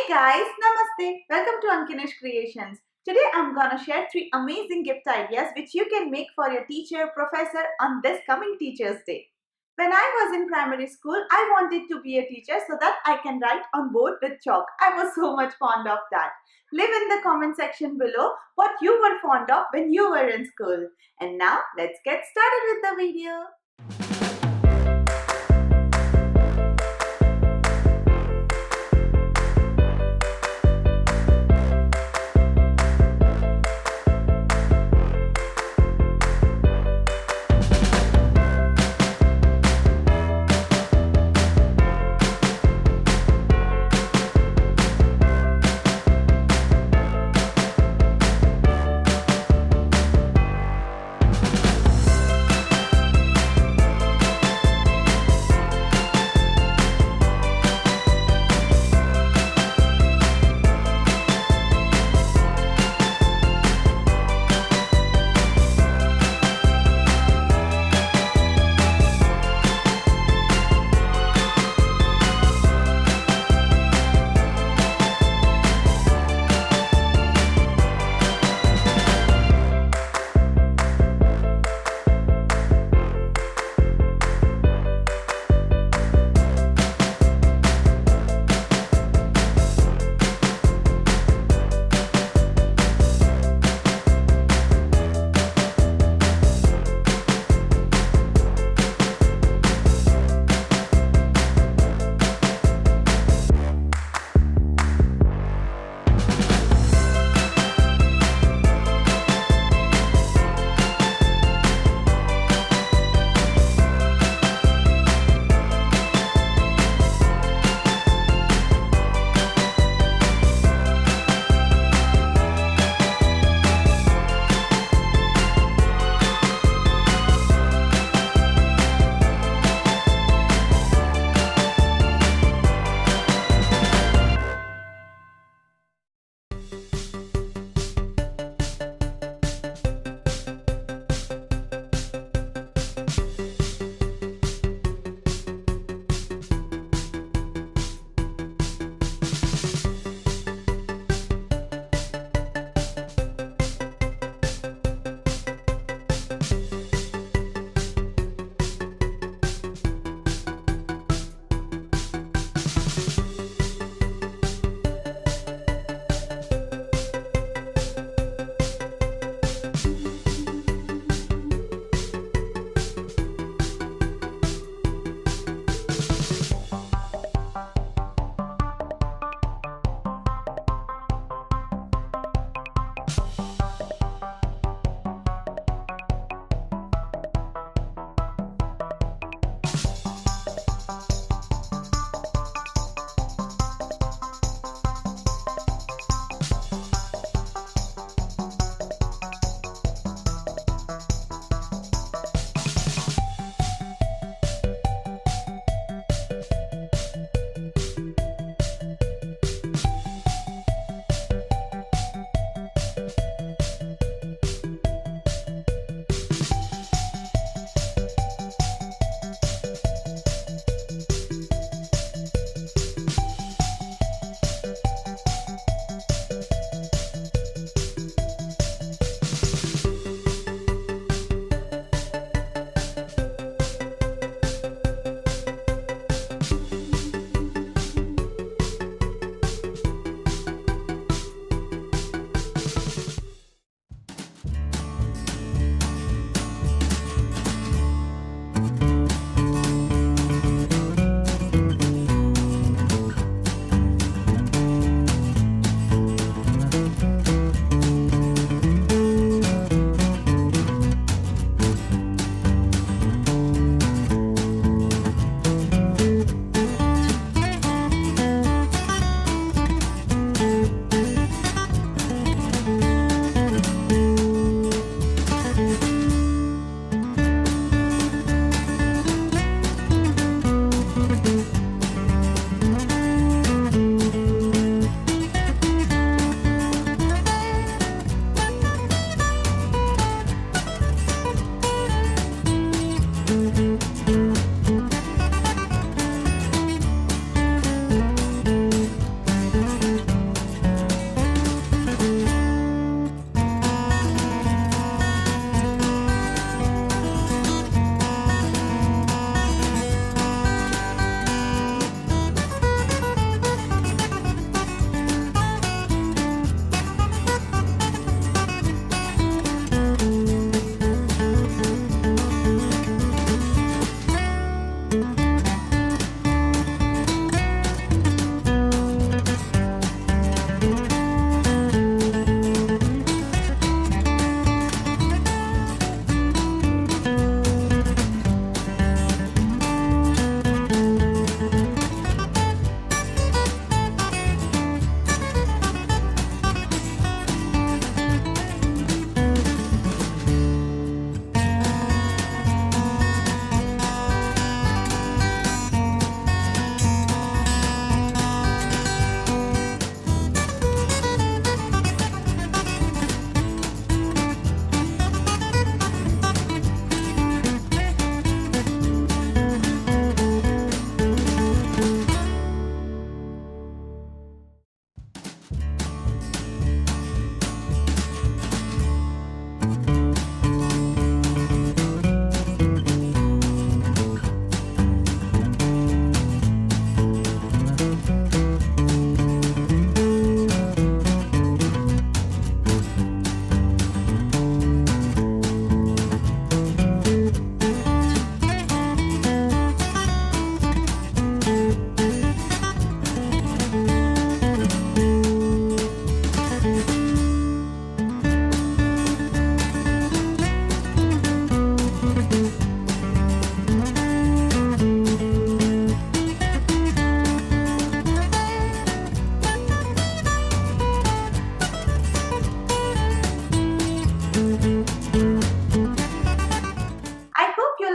Hey guys, Namaste. Welcome to Ankinish Creations. Today I'm gonna share 3 amazing gift ideas which you can make for your teacher, professor on this coming Teacher's Day. When I was in primary school, I wanted to be a teacher so that I can write on board with chalk. I was so much fond of that. Leave in the comment section below what you were fond of when you were in school. And now let's get started with the video.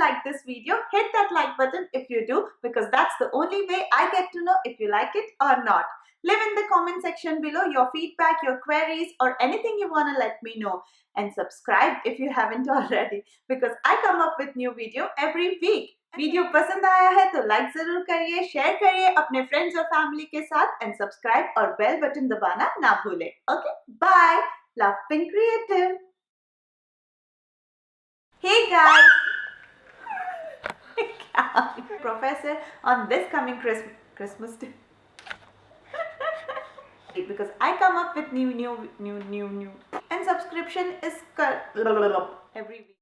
like this video, hit that like button if you do, because that's the only way I get to know if you like it or not. Leave in the comment section below your feedback, your queries, or anything you want to let me know. And subscribe if you haven't already, because I come up with new video every week. Video पसंद आया है तो like जरूर करिए, share करिए अपने friends और family के साथ, एंड सब्सक्राइब और बेल बटन दबाना ना भूलें. Okay, bye. Love being creative. Hey guys, professor on this coming Christmas day. Because I come up with new and subscription is every week.